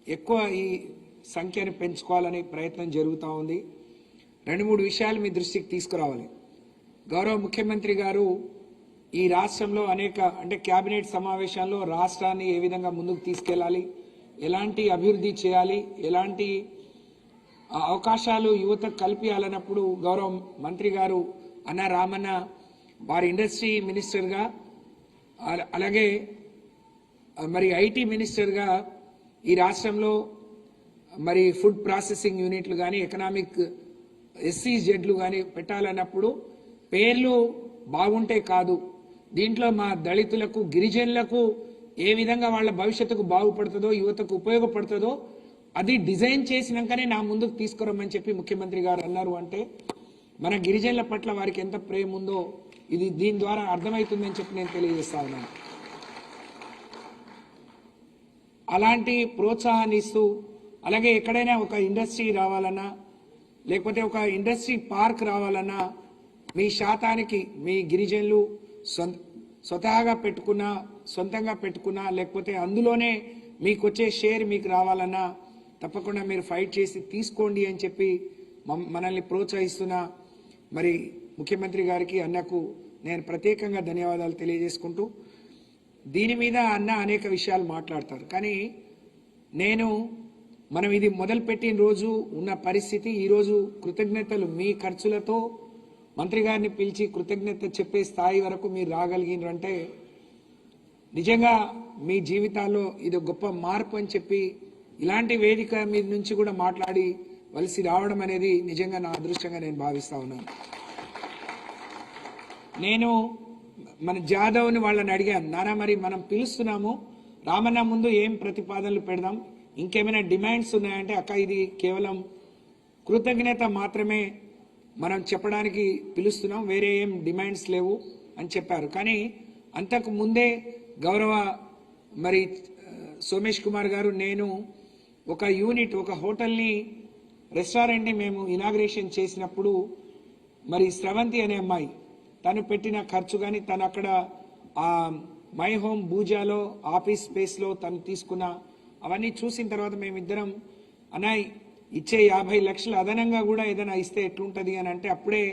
ఎక్కువ ఈ సంఖ్యను పెంచుకోవాలనే ప్రయత్నం జరుగుతూ ఉంది. 2-3 విషయాలు మీ దృష్టికి తీసుకురావాలి. గౌరవ ముఖ్యమంత్రి గారు ఈ రాష్ట్రంలో అంటే కేబినెట్ సమావేశాల్లో రాష్ట్రాన్ని ఏ విధంగా ముందుకు తీసుకెళ్లాలి, ఎలాంటి అభివృద్ధి చేయాలి, ఎలాంటి అవకాశాలు యువతకు కల్పించాలన్నప్పుడు గౌరవ మంత్రి గారు అన్న రామన్న వారి ఇండస్ట్రీ మినిస్టర్గా అలాగే మరి ఐటీ మినిస్టర్గా ఈ రాష్ట్రంలో మరి ఫుడ్ ప్రాసెసింగ్ యూనిట్లు కానీ ఎకనామిక్ SEZలు కానీ పెట్టాలన్నప్పుడు పేర్లు బాగుంటే కాదు, దీంట్లో మా దళితులకు గిరిజనులకు ఏ విధంగా వాళ్ళ భవిష్యత్తుకు బాగుపడుతుందో యువతకు ఉపయోగపడుతుందో అది డిజైన్ చేసినాకనే నా ముందుకు తీసుకురమ్మని చెప్పి ముఖ్యమంత్రి గారు అన్నారు. అంటే మన గిరిజనుల పట్ల వారికి ఎంత ప్రేమ ఉందో ఇది దీని ద్వారా అర్థమవుతుందని చెప్పి నేను తెలియజేస్తా ఉన్నాను. అలాంటి ప్రోత్సాహాన్ని ఇస్తూ అలాగే ఎక్కడైనా ఒక ఇండస్ట్రీ రావాలన్నా లేకపోతే ఒక ఇండస్ట్రీ పార్క్ రావాలన్నా మీ శాతానికి మీ గిరిజనులు స్వతహాగా పెట్టుకున్నా సొంతంగా పెట్టుకున్నా లేకపోతే అందులోనే మీకు వచ్చే షేర్ మీకు రావాలన్నా తప్పకుండా మీరు ఫైట్ చేసి తీసుకోండి అని చెప్పి మనల్ని ప్రోత్సహిస్తున్న మరి ముఖ్యమంత్రి గారికి అన్నకు నేను ప్రత్యేకంగా ధన్యవాదాలు తెలియజేసుకుంటూ, దీని మీద అన్న అనేక విషయాలు మాట్లాడతారు. కానీ మనం ఇది మొదలుపెట్టిన రోజు ఉన్న పరిస్థితి, ఈరోజు కృతజ్ఞతలు మీ ఖర్చులతో మంత్రి గారిని పిలిచి కృతజ్ఞత చెప్పే స్థాయి వరకు మీరు రాగలిగినారంటే నిజంగా మీ జీవితాల్లో ఇది గొప్ప మార్పు అని చెప్పి ఇలాంటి వేదిక మీద నుంచి కూడా మాట్లాడి వలసి రావడం అనేది నిజంగా నా అదృష్టంగా నేను భావిస్తా ఉన్నాను. నేను మన జాదవ్ని వాళ్ళని అడిగాను, నానా మరి మనం పిలుస్తున్నాము రామన్న ముందు ఏం ప్రతిపాదనలు పెడదాం, ఇంకేమైనా డిమాండ్స్ ఉన్నాయంటే అక్క ఇది కేవలం కృతజ్ఞత మాత్రమే, మనం చెప్పడానికి పిలుస్తున్నాం, వేరే ఏం డిమాండ్స్ లేవు అని చెప్పారు. కానీ అంతకు ముందే గౌరవ మరి సోమేష్ కుమార్ గారు, నేను ఒక యూనిట్, ఒక హోటల్ని, రెస్టారెంట్ని మేము ఇనాగ్రేషన్ చేసినప్పుడు మరి స్రవంతి అనే అమ్మాయి తను పెట్టిన ఖర్చు కానీ, తను అక్కడ ఆ మై హోమ్ బూజాలో ఆఫీస్ స్పేస్లో తను తీసుకున్న అవన్నీ చూసిన తర్వాత మేమిద్దరం అన్నాయి ఇచ్చే 50 లక్షలు అదనంగా కూడా ఏదైనా ఇస్తే ఎట్లుంటుంది అని అంటే, అప్పుడే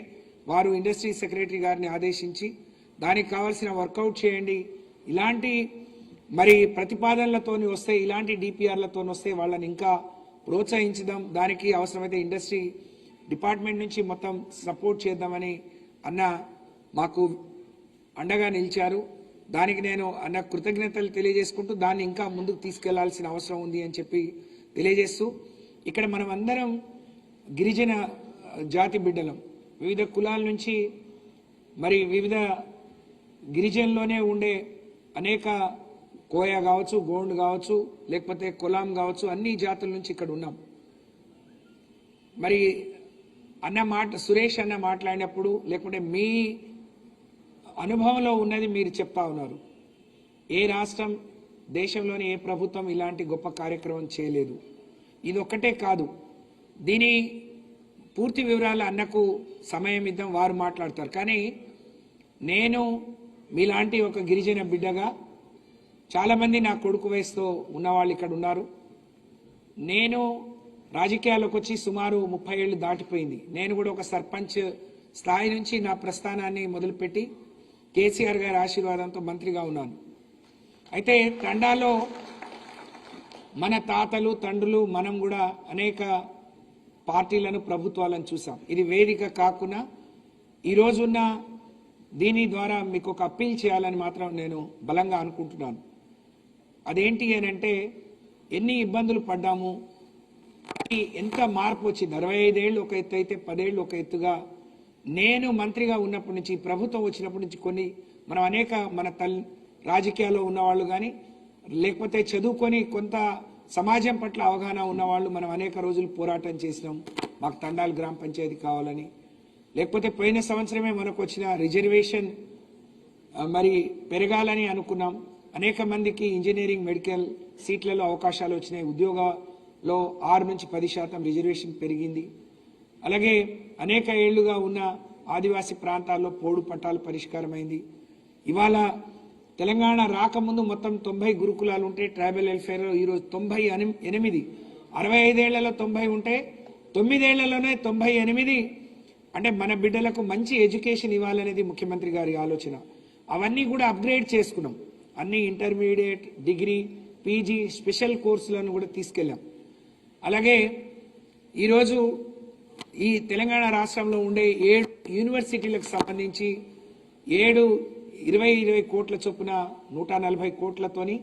వారు ఇండస్ట్రీ సెక్రటరీ గారిని ఆదేశించి దానికి కావాల్సిన వర్కౌట్ చేయండి, ఇలాంటి మరి ప్రతిపాదనలతోని వస్తే, ఇలాంటి డిపిఆర్లతో వస్తే వాళ్ళని ఇంకా ప్రోత్సహించుదాం, దానికి అవసరమైతే ఇండస్ట్రీ డిపార్ట్మెంట్ నుంచి మొత్తం సపోర్ట్ చేద్దామని అన్న మాకు అండగా నిలిచారు. దానికి నేను అన్న కృతజ్ఞతలు తెలియజేసుకుంటూ దాన్ని ఇంకా ముందుకు తీసుకెళ్లాల్సిన అవసరం ఉంది అని చెప్పి తెలియజేస్తూ, ఇక్కడ మనం అందరం గిరిజన జాతి బిడ్డలం, వివిధ కులాల నుంచి మరి వివిధ గిరిజనలోనే ఉండే అనేక కోయ కావచ్చు, గోండ్ కావచ్చు, లేకపోతే కొలాం కావచ్చు, అన్ని జాతుల నుంచి ఇక్కడ ఉన్నాం. మరి సురేష్ అన్న మాట్లాడినప్పుడు, లేకుంటే మీ అనుభవంలో ఉన్నది మీరు చెప్తా ఉన్నారు. ఏ రాష్ట్రం, దేశంలోని ఏ ప్రభుత్వం ఇలాంటి గొప్ప కార్యక్రమం చేయలేదు. ఇది ఒక్కటే కాదు, దీని పూర్తి వివరాలు అన్నకు సమయం ఇద్దాం, వారు మాట్లాడతారు. కానీ నేను మీలాంటి ఒక గిరిజన బిడ్డగా, చాలామంది నా కొడుకు వయసుతో ఉన్నవాళ్ళు ఇక్కడ ఉన్నారు. నేను రాజకీయాల్లోకి వచ్చి సుమారు 30 ఏళ్ళు దాటిపోయింది. నేను కూడా ఒక సర్పంచ్ స్థాయి నుంచి నా ప్రస్థానాన్ని మొదలుపెట్టి కేసీఆర్ గారి ఆశీర్వాదంతో మంత్రిగా ఉన్నాను. అయితే తండాలో మన తాతలు, తండ్రులు, మనం కూడా అనేక పార్టీలను, ప్రభుత్వాలను చూసాం. ఇది వేదిక కాకుండా ఈరోజున్న దీని ద్వారా మీకు ఒక అప్పీల్ చేయాలని మాత్రం నేను బలంగా అనుకుంటున్నాను. అదేంటి అని అంటే, ఎన్ని ఇబ్బందులు పడ్డాము, ఎంత మార్పు వచ్చింది. 65 ఏళ్ళు ఒక ఎత్తు అయితే 10 ఏళ్ళు ఒక ఎత్తుగా నేను మంత్రిగా ఉన్నప్పటి నుంచి, ప్రభుత్వం వచ్చినప్పటి నుంచి మనం అనేక మన రాజకీయాల్లో ఉన్నవాళ్ళు కానీ, లేకపోతే చదువుకొని కొంత సమాజం పట్ల అవగాహన ఉన్నవాళ్ళు మనం అనేక రోజులు పోరాటం చేసినాం, మాకు తండాలు గ్రామ పంచాయతీ కావాలని. లేకపోతే పోయిన సంవత్సరమే మనకు వచ్చిన రిజర్వేషన్ మరి పెరగాలని అనుకున్నాం. అనేక మందికి ఇంజనీరింగ్, మెడికల్ సీట్లలో అవకాశాలు వచ్చినాయి. ఉద్యోగాల్లో 6 నుంచి 10% రిజర్వేషన్ పెరిగింది. అలాగే అనేక ఏళ్లుగా ఉన్న ఆదివాసీ ప్రాంతాల్లో పోడు పట్టాలు పరిష్కారమైంది. ఇవాళ తెలంగాణ రాకముందు మొత్తం 90 గురుకులాలు ఉంటే, ట్రైబల్ వెల్ఫేర్ ఈరోజు 98. 65 ఏళ్లలో 90 ఉంటే 9 ఏళ్లలోనే 98. అంటే మన బిడ్డలకు మంచి ఎడ్యుకేషన్ ఇవ్వాలనేది ముఖ్యమంత్రి గారి ఆలోచన. అవన్నీ కూడా అప్గ్రేడ్ చేసుకున్నాం. అన్ని ఇంటర్మీడియట్, డిగ్రీ, పీజీ, స్పెషల్ కోర్సులను కూడా తీసుకెళ్ళాం. అలాగే ఈరోజు ఈ తెలంగాణ రాష్ట్రంలో ఉండే 7 యూనివర్సిటీలకు సంబంధించి 20 కోట్ల చొప్పున 140 కోట్లతోని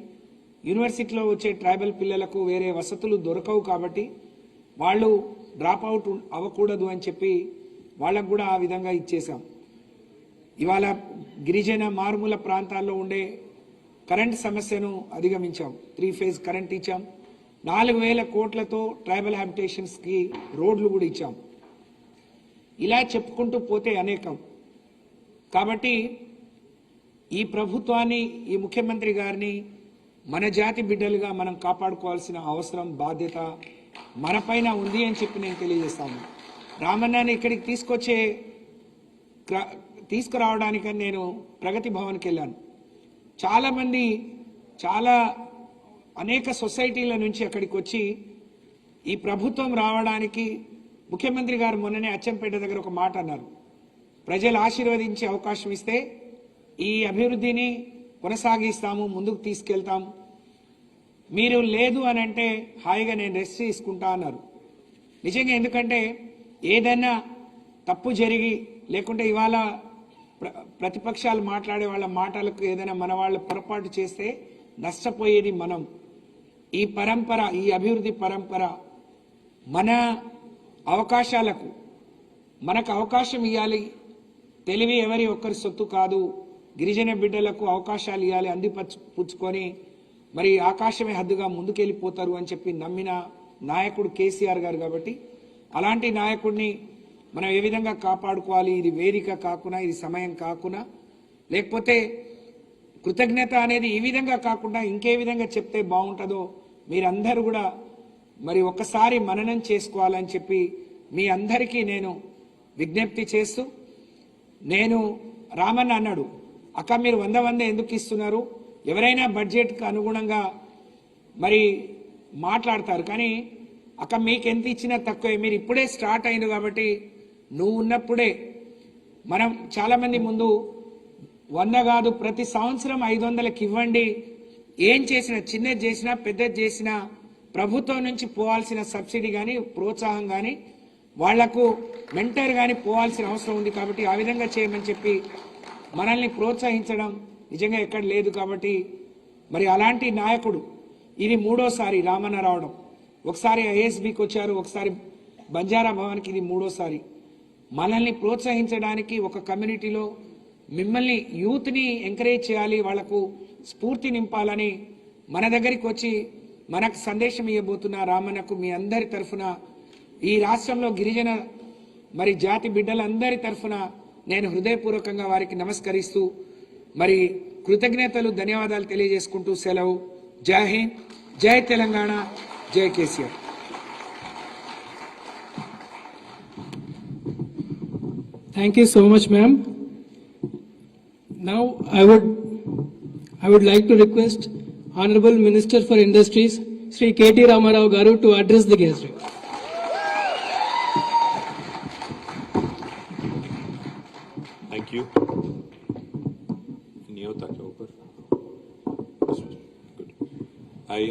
యూనివర్సిటీలో వచ్చే ట్రైబల్ పిల్లలకు వేరే వసతులు దొరకవు కాబట్టి వాళ్ళు డ్రాప్ అవుట్ అవ్వకూడదు అని చెప్పి వాళ్ళకు కూడా ఆ విధంగా ఇచ్చేసాం. ఇవాళ గిరిజన మారుమూల ప్రాంతాల్లో ఉండే కరెంట్ సమస్యను అధిగమించాం. 3 ఫేజ్ కరెంట్ ఇచ్చాం. 4,000 కోట్లతో ట్రైబల్ హ్యాబిటేషన్స్కి రోడ్లు కూడా ఇచ్చాం. ఇలా చెప్పుకుంటూ పోతే అనేకం. కాబట్టి ఈ ప్రభుత్వాన్ని, ఈ ముఖ్యమంత్రి గారిని మన జాతి బిడ్డలుగా మనం కాపాడుకోవాల్సిన అవసరం, బాధ్యత మనపైన ఉంది అని చెప్పి నేను తెలియజేస్తాను. రామన్నని ఇక్కడికి తీసుకురావడానికని నేను ప్రగతి భవన్కి వెళ్ళాను. చాలామంది అనేక సొసైటీల నుంచి అక్కడికి వచ్చి ఈ ప్రభుత్వం రావడానికి ముఖ్యమంత్రి గారు మొన్ననే అచ్చంపేట దగ్గర ఒక మాట అన్నారు, ప్రజలు ఆశీర్వదించే అవకాశం ఇస్తే ఈ అభివృద్ధిని కొనసాగిస్తాము, ముందుకు తీసుకెళ్తాం, మీరు లేదు అని అంటే హాయిగా నేను రెస్ట్ తీసుకుంటా అన్నారు. నిజంగా, ఎందుకంటే ఏదైనా తప్పు జరిగి, లేకుంటే ఇవాళ ప్రతిపక్షాలు మాట్లాడే వాళ్ళ మాటలకు ఏదైనా మన వాళ్ళు పొరపాటు చేస్తే నష్టపోయేది మనం. ఈ పరంపర, ఈ అభివృద్ధి పరంపర మన అవకాశాలకు మనకు అవకాశం ఇవ్వాలి. తెలివి ఎవరి ఒక్కరి సొత్తు కాదు. గిరిజన బిడ్డలకు అవకాశాలు ఇవ్వాలి, అందిపుచ్చుకొని మరి ఆకాశమే హద్దుగా ముందుకెళ్ళిపోతారు అని చెప్పి నమ్మిన నాయకుడు కేసీఆర్ గారు. కాబట్టి అలాంటి నాయకుడిని మనం ఏ విధంగా కాపాడుకోవాలి, ఇది వేదిక కాకుండా, ఇది సమయం కాకుండా, లేకపోతే కృతజ్ఞత అనేది ఈ విధంగా కాకుండా ఇంకే విధంగా చెప్తే బాగుంటుందో మీరందరూ కూడా మరి ఒక్కసారి మననం చేసుకోవాలని చెప్పి మీ అందరికీ నేను విజ్ఞప్తి చేస్తూ, నేను రామన్న అన్నాడు, అక్క మీరు 100 ఎందుకు ఇస్తున్నారు, ఎవరైనా బడ్జెట్కి అనుగుణంగా మరి మాట్లాడతారు, కానీ అక్క మీకు ఎంత ఇచ్చినా తక్కువే, మీరు ఇప్పుడే స్టార్ట్ అయింది కాబట్టి నువ్వు ఉన్నప్పుడే మనం చాలామంది ముందు 100 కాదు ప్రతి సంవత్సరం 500కి ఇవ్వండి, ఏం చేసినా చిన్నది చేసినా పెద్దది చేసినా ప్రభుత్వం నుంచి పోవాల్సిన సబ్సిడీ కానీ ప్రోత్సాహం కానీ వాళ్లకు మెంటర్ కానీ పోవాల్సిన అవసరం ఉంది, కాబట్టి ఆ విధంగా చేయమని చెప్పి మనల్ని ప్రోత్సహించడం నిజంగా ఎక్కడ లేదు. కాబట్టి మరి అలాంటి నాయకుడు ఇది 3వసారి రామన్న రావడం, ఒకసారి ఐఎస్బికి వచ్చారు, ఒకసారి బంజారా భవన్కి, ఇది 3వసారి. మనల్ని ప్రోత్సహించడానికి ఒక కమ్యూనిటీలో మిమ్మల్ని యూత్ని ఎంకరేజ్ చేయాలి, వాళ్లకు స్ఫూర్తి నింపాలని మన దగ్గరికి వచ్చి మనకు సందేశం ఇవ్వబోతున్న రామన్నకు మీ అందరి తరఫున, ఈ రాష్ట్రంలో గిరిజన మరి జాతి బిడ్డలందరి తరఫున నేను హృదయపూర్వకంగా వారికి నమస్కరిస్తూ మరి కృతజ్ఞతలు ధన్యవాదాలు తెలియజేసుకుంటూ సెలవు. జై హింద్, జై తెలంగాణ, జై KCR. Thank you so much, ma'am. Now I would like to request Honorable Minister for Industries, Sri K.T. Ramarao Garu, to address the gathering. Thank you. Niyota ke upar. Good. I